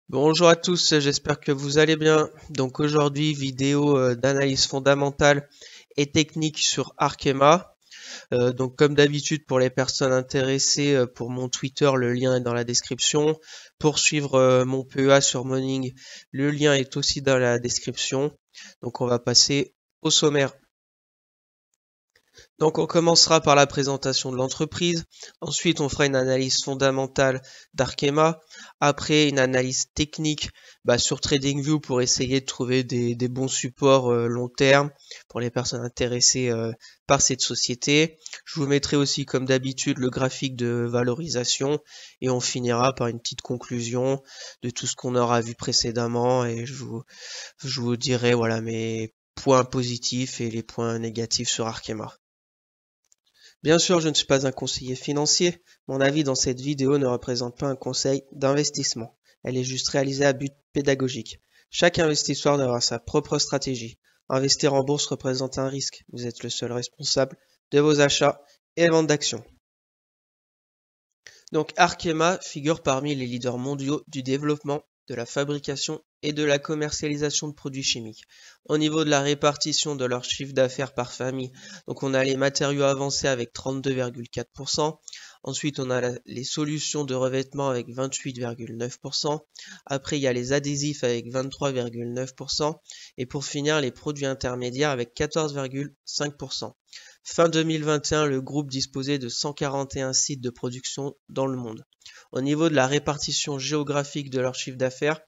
Bonjour à tous, j'espère que vous allez bien. Donc aujourd'hui, vidéo d'analyse fondamentale et technique sur Arkema. Donc comme d'habitude, pour les personnes intéressées, pour mon Twitter, le lien est dans la description. Pour suivre mon PEA sur Morning, le lien est aussi dans la description. Donc on va passer au sommaire. Donc on commencera par la présentation de l'entreprise, ensuite on fera une analyse fondamentale d'Arkema, après une analyse technique sur TradingView pour essayer de trouver des bons supports long terme pour les personnes intéressées par cette société. Je vous mettrai aussi comme d'habitude le graphique de valorisation et on finira par une petite conclusion de tout ce qu'on aura vu précédemment et je vous dirai voilà mes points positifs et les points négatifs sur Arkema. Bien sûr, je ne suis pas un conseiller financier. Mon avis dans cette vidéo ne représente pas un conseil d'investissement. Elle est juste réalisée à but pédagogique. Chaque investisseur aura sa propre stratégie. Investir en bourse représente un risque. Vous êtes le seul responsable de vos achats et ventes d'actions. Donc Arkema figure parmi les leaders mondiaux du développement, de la fabrication et de la commercialisation de produits chimiques. Au niveau de la répartition de leur chiffre d'affaires par famille, donc on a les matériaux avancés avec 32,4%, ensuite on a les solutions de revêtement avec 28,9%, après il y a les adhésifs avec 23,9%, et pour finir les produits intermédiaires avec 14,5%. Fin 2021, le groupe disposait de 141 sites de production dans le monde. Au niveau de la répartition géographique de leur chiffre d'affaires,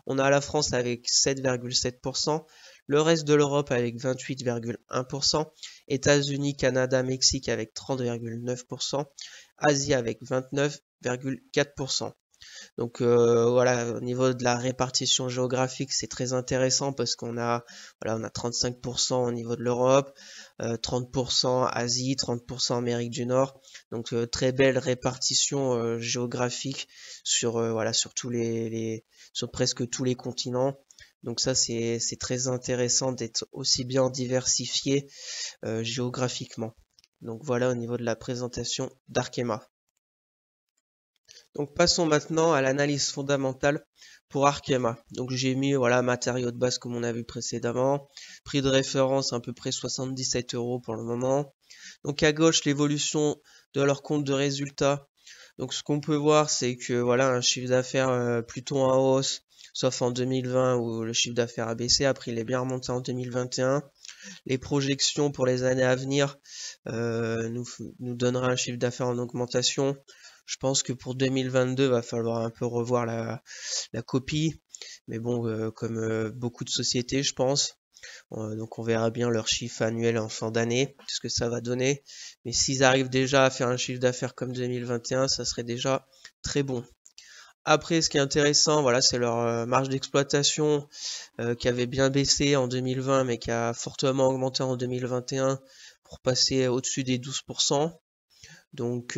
on a la France avec 7,7%, le reste de l'Europe avec 28,1%, États-Unis, Canada, Mexique avec 30,9%, Asie avec 29,4%. Donc voilà, au niveau de la répartition géographique, c'est très intéressant parce qu'on a 35% au niveau de l'Europe, 30% Asie, 30% Amérique du Nord. Donc très belle répartition géographique sur sur sur presque tous les continents. Donc ça c'est très intéressant d'être aussi bien diversifié géographiquement. Donc voilà au niveau de la présentation d'Arkema. Donc passons maintenant à l'analyse fondamentale pour Arkema. Donc j'ai mis matériaux de base comme on a vu précédemment, prix de référence à peu près 77 € pour le moment. Donc à gauche l'évolution de leur compte de résultats. Donc ce qu'on peut voir c'est que un chiffre d'affaires plutôt en hausse, sauf en 2020 où le chiffre d'affaires a baissé. Après il est bien remonté en 2021. Les projections pour les années à venir nous donnera un chiffre d'affaires en augmentation. Je pense que pour 2022, va falloir un peu revoir la copie. Mais bon, comme beaucoup de sociétés, je pense. Donc on verra bien leur chiffre annuel en fin d'année, ce que ça va donner. Mais s'ils arrivent déjà à faire un chiffre d'affaires comme 2021, ça serait déjà très bon. Après, ce qui est intéressant, c'est leur marge d'exploitation qui avait bien baissé en 2020, mais qui a fortement augmenté en 2021 pour passer au-dessus des 12%. Donc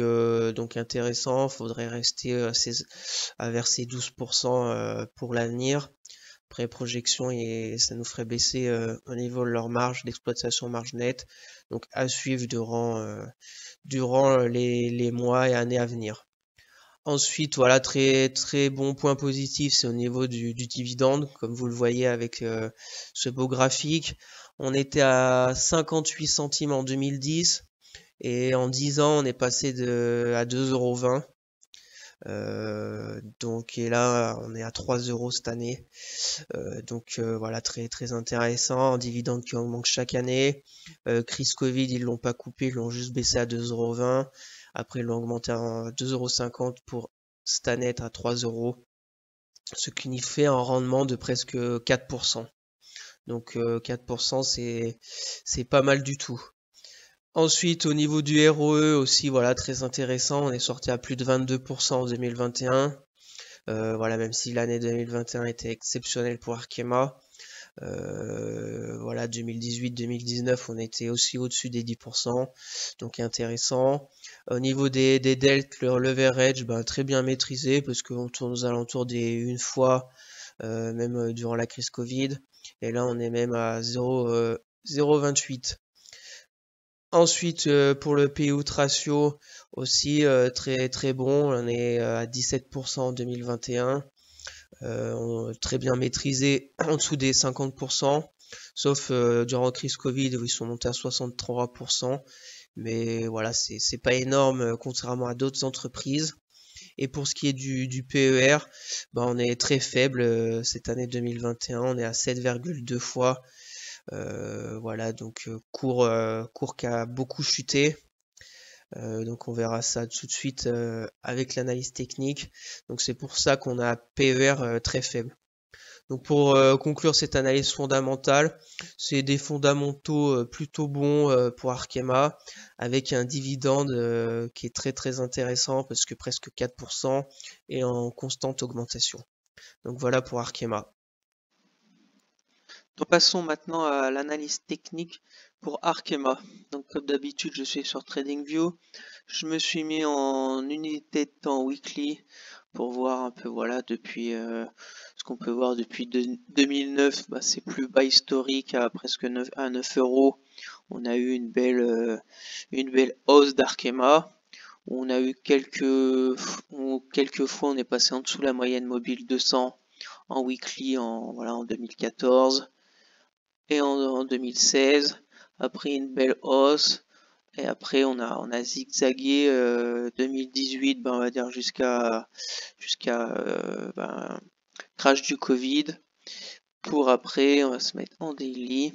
intéressant, faudrait rester vers ces 12% pour l'avenir. Après projection, et ça nous ferait baisser au niveau de leur marge d'exploitation, marge nette. Donc à suivre durant les mois et années à venir. Ensuite, très très bon point positif, c'est au niveau du dividende, comme vous le voyez avec ce beau graphique. On était à 58 centimes en 2010 et en 10 ans, on est passé à 2,20 €. Donc et là, on est à 3 € cette année. Voilà, très très intéressant. Un dividende qui augmente chaque année. Crise Covid, ils l'ont pas coupé, ils l'ont juste baissé à 2,20 €. Après, ils l'ont augmenté à 2,50 € pour cette année être à 3 €. Ce qui nous fait un rendement de presque 4%. Donc 4%, c'est pas mal du tout. Ensuite, au niveau du ROE aussi, très intéressant. On est sorti à plus de 22% en 2021. Même si l'année 2021 était exceptionnelle pour Arkema. 2018-2019, on était aussi au-dessus des 10%, donc intéressant. Au niveau des delts, le leverage, très bien maîtrisé, parce qu'on tourne aux alentours des une fois, même durant la crise Covid, et là on est même à 0,28. Ensuite, pour le payout ratio aussi très très bon, on est à 17% en 2021. très bien maîtrisé en dessous des 50%, sauf durant la crise Covid où ils sont montés à 63%. Mais voilà, c'est pas énorme contrairement à d'autres entreprises. Et pour ce qui est du PER, bah, on est très faible cette année 2021, on est à 7,2 fois. Voilà, donc cours qui a beaucoup chuté. Donc on verra ça tout de suite avec l'analyse technique. Donc c'est pour ça qu'on a PER très faible. Donc pour conclure cette analyse fondamentale, c'est des fondamentaux plutôt bons pour Arkema, avec un dividende qui est très très intéressant parce que presque 4% et en constante augmentation. Donc voilà pour Arkema. Donc passons maintenant à l'analyse technique pour Arkema. Donc comme d'habitude, je suis sur TradingView. Je me suis mis en unité de temps weekly pour voir un peu, voilà, depuis ce qu'on peut voir depuis 2009, bah, c'est plus bas historique à presque 9 euros. On a eu une belle hausse d'Arkema. On a eu quelques fois on est passé en dessous de la moyenne mobile 200 en weekly en 2014 et en 2016. Après une belle hausse. Et après, on a zigzagué 2018, ben, on va dire jusqu'à crash du Covid. Pour après, on va se mettre en daily.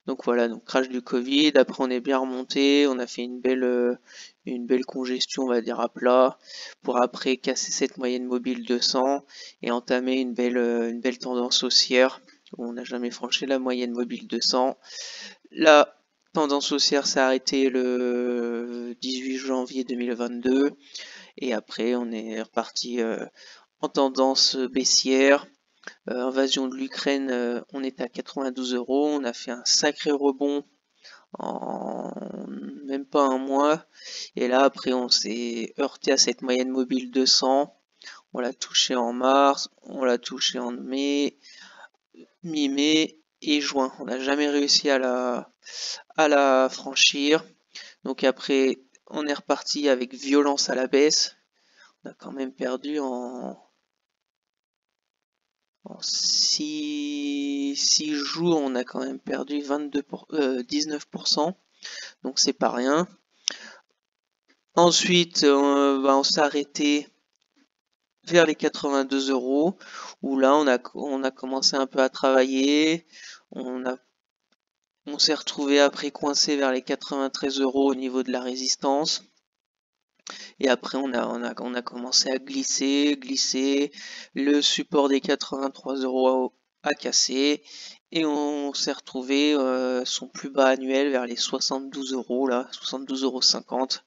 Donc voilà, donc crash du Covid. Après, on est bien remonté. On a fait une belle congestion, on va dire à plat. Pour après casser cette moyenne mobile 200 et entamer une belle tendance haussière. On n'a jamais franchi la moyenne mobile 200. La tendance haussière s'est arrêtée le 18 janvier 2022 et après on est reparti en tendance baissière. Invasion de l'Ukraine, on est à 92 euros. On a fait un sacré rebond en même pas un mois. Et là après on s'est heurté à cette moyenne mobile 200. On l'a touché en mars, on l'a touché en mai, mi-mai et juin. On n'a jamais réussi à la franchir. Donc après, on est reparti avec violence à la baisse. On a quand même perdu en 6 jours, on a quand même perdu 19%. Donc c'est pas rien. Ensuite, on s'est arrêté vers les 82 euros, où là on a commencé un peu à travailler. On s'est retrouvé après coincé vers les 93 euros au niveau de la résistance. Et après, on a commencé à glisser. Le support des 83 euros a cassé. Et on s'est retrouvé son plus bas annuel vers les 72 euros, là, 72,50 €,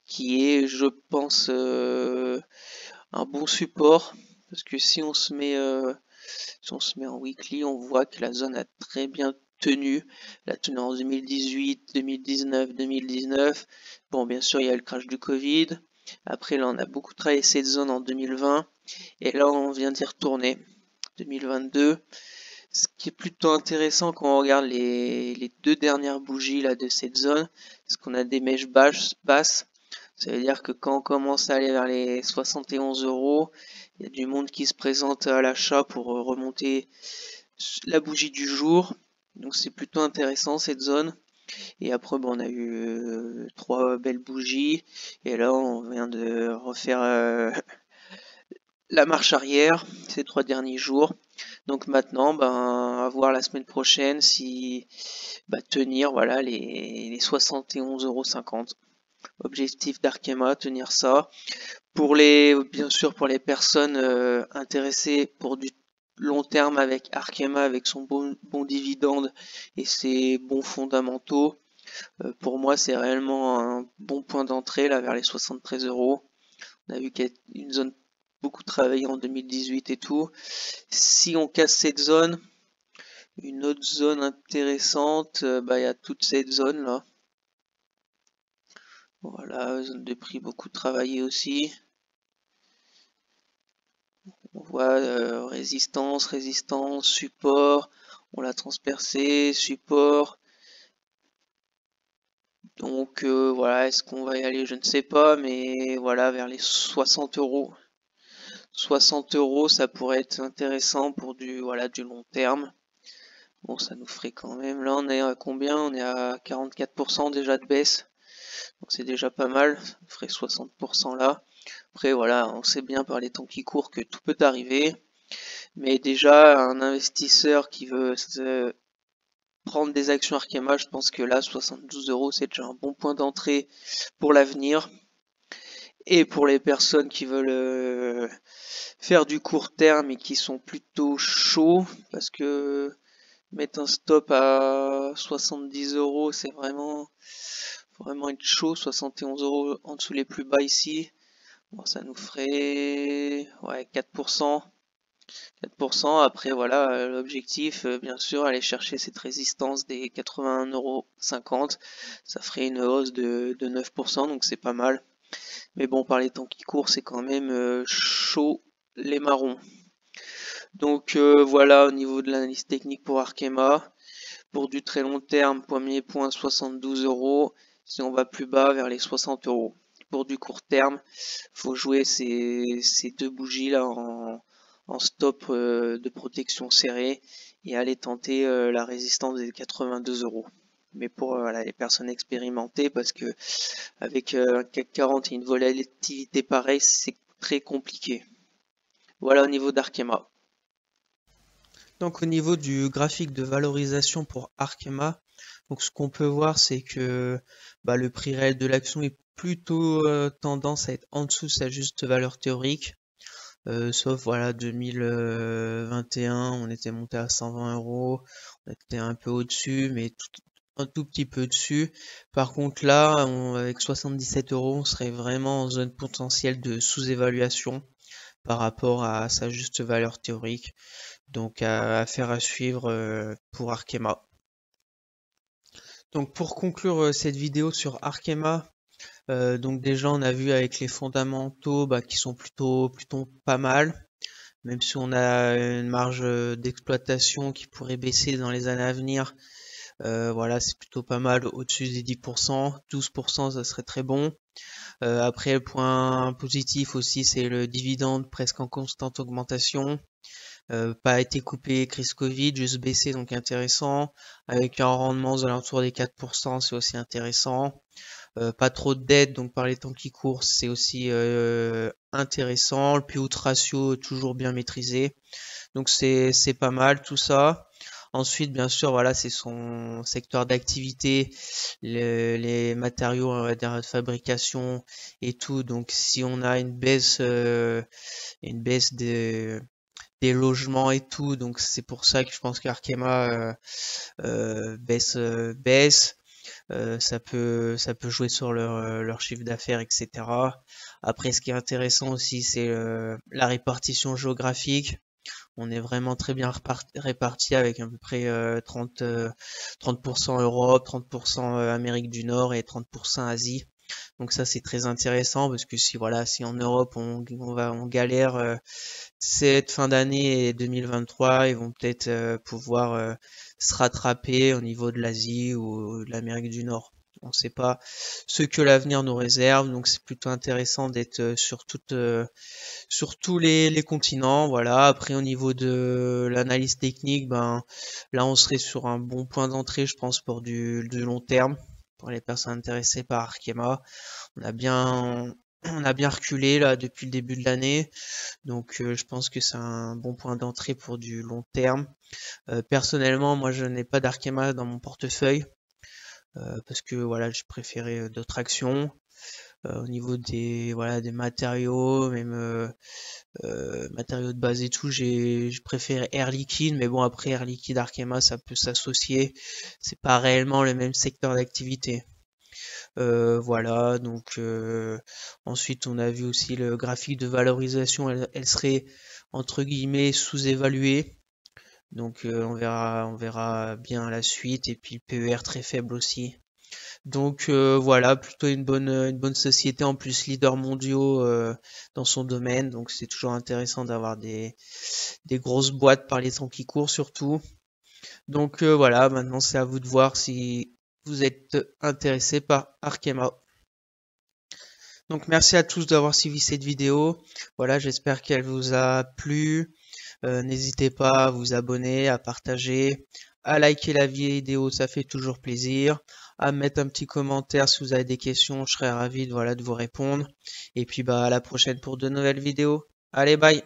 qui est, je pense, un bon support. Parce que si on se met en weekly, on voit que la zone a très bien tenu. Elle a tenu en 2018, 2019, 2019. Bon, bien sûr, il y a le crash du Covid. Après, là, on a beaucoup travaillé cette zone en 2020. Et là, on vient d'y retourner. 2022. Ce qui est plutôt intéressant quand on regarde les deux dernières bougies là, de cette zone, c'est qu'on a des mèches basses. Ça veut dire que quand on commence à aller vers les 71 euros, il y a du monde qui se présente à l'achat pour remonter la bougie du jour. Donc c'est plutôt intéressant cette zone. Et après, bon, on a eu trois belles bougies. Et là, on vient de refaire la marche arrière ces 3 derniers jours. Donc maintenant, ben, à voir la semaine prochaine si tenir voilà les 71,50 €. Objectif d'Arkema, tenir ça. Bien sûr, pour les personnes intéressées pour du long terme avec Arkema, avec son bon dividende et ses bons fondamentaux, pour moi, c'est réellement un bon point d'entrée là vers les 73 euros. On a vu qu'il y a une zone beaucoup travaillée en 2018 et tout. Si on casse cette zone, une autre zone intéressante, il y a toute cette zone là. Voilà, zone de prix beaucoup travaillée aussi. On voit résistance, support, on l'a transpercé, support. Donc voilà, est-ce qu'on va y aller? Je ne sais pas, mais voilà, vers les 60 euros. 60 €, ça pourrait être intéressant pour du long terme. Bon, ça nous ferait quand même. Là, on est à combien? On est à 44% déjà de baisse. Donc c'est déjà pas mal. Ça nous ferait 60% là. Après, voilà, on sait bien par les temps qui courent que tout peut arriver. Mais déjà, un investisseur qui veut prendre des actions Arkema, je pense que là, 72 €, c'est déjà un bon point d'entrée pour l'avenir. Et pour les personnes qui veulent faire du court terme et qui sont plutôt chauds, parce que mettre un stop à 70 €, c'est vraiment être chaud. 71 € en dessous les plus bas ici. Bon, ça nous ferait 4%. 4%. Après, voilà, l'objectif, bien sûr, aller chercher cette résistance des 81,50 €. Ça ferait une hausse de 9%, donc c'est pas mal. Mais bon, par les temps qui courent, c'est quand même chaud les marrons. Donc voilà, au niveau de l'analyse technique pour Arkema. Pour du très long terme, premier point 72 €. Si on va plus bas, vers les 60 €. Pour du court terme, faut jouer ces deux bougies là en stop de protection serrée et aller tenter la résistance des 82 €. Mais pour les personnes expérimentées, parce que avec un CAC 40 et une volatilité pareille, c'est très compliqué. Voilà au niveau d'Arkema. Donc au niveau du graphique de valorisation pour Arkema, donc ce qu'on peut voir, c'est que le prix réel de l'action est plutôt tendance à être en dessous de sa juste valeur théorique. Sauf voilà 2021, on était monté à 120 €, on était un peu au-dessus, mais un tout petit peu dessus. Par contre là, avec 77 €, on serait vraiment en zone potentielle de sous-évaluation par rapport à sa juste valeur théorique. Donc affaire à suivre pour Arkema. Donc pour conclure cette vidéo sur Arkema, donc déjà on a vu avec les fondamentaux qui sont plutôt pas mal, même si on a une marge d'exploitation qui pourrait baisser dans les années à venir. Voilà, c'est plutôt pas mal au-dessus des 10%, 12% ça serait très bon. Après le point positif aussi, c'est le dividende presque en constante augmentation. Pas été coupé crise Covid, juste baissé, donc intéressant. Avec un rendement aux alentours des 4%, c'est aussi intéressant. Pas trop de dette, donc par les temps qui courent, c'est aussi intéressant. Le P/E ratio toujours bien maîtrisé, donc c'est pas mal tout ça. Ensuite, bien sûr, voilà, c'est son secteur d'activité, les matériaux, on va dire, de fabrication et tout. Donc, si on a une baisse des logements et tout, donc c'est pour ça que je pense qu'Arkema baisse. Ça peut jouer sur leur chiffre d'affaires, etc. Après, ce qui est intéressant aussi, c'est la répartition géographique. On est vraiment très bien réparti avec à peu près 30% Europe, 30% Amérique du Nord et 30% Asie. Donc ça c'est très intéressant parce que si en Europe on galère cette fin d'année et 2023, ils vont peut-être pouvoir se rattraper au niveau de l'Asie ou de l'Amérique du Nord. On ne sait pas ce que l'avenir nous réserve, donc c'est plutôt intéressant d'être sur tous les continents. Voilà. Après au niveau de l'analyse technique, là on serait sur un bon point d'entrée, je pense, pour du long terme, pour les personnes intéressées par Arkema. On a bien reculé là depuis le début de l'année, donc je pense que c'est un bon point d'entrée pour du long terme. Personnellement, moi je n'ai pas d'Arkema dans mon portefeuille parce que voilà, j'ai préféré d'autres actions. Au niveau des matériaux, même matériaux de base et tout, j'ai préféré Air Liquide, mais bon, après Air Liquide Arkema, ça peut s'associer, c'est pas réellement le même secteur d'activité. Voilà, donc ensuite on a vu aussi le graphique de valorisation, elle serait entre guillemets sous-évaluée, donc on verra bien la suite, et puis le PER très faible aussi. Donc voilà, plutôt une bonne société, en plus leader mondiaux dans son domaine, donc c'est toujours intéressant d'avoir des grosses boîtes par les temps qui courent surtout. Donc voilà, maintenant c'est à vous de voir si vous êtes intéressé par Arkema. Donc merci à tous d'avoir suivi cette vidéo. Voilà, j'espère qu'elle vous a plu. N'hésitez pas à vous abonner, à partager, à liker la vidéo, ça fait toujours plaisir. À mettre un petit commentaire si vous avez des questions, je serai ravi de, voilà, de vous répondre. Et puis bah à la prochaine pour de nouvelles vidéos. Allez, bye!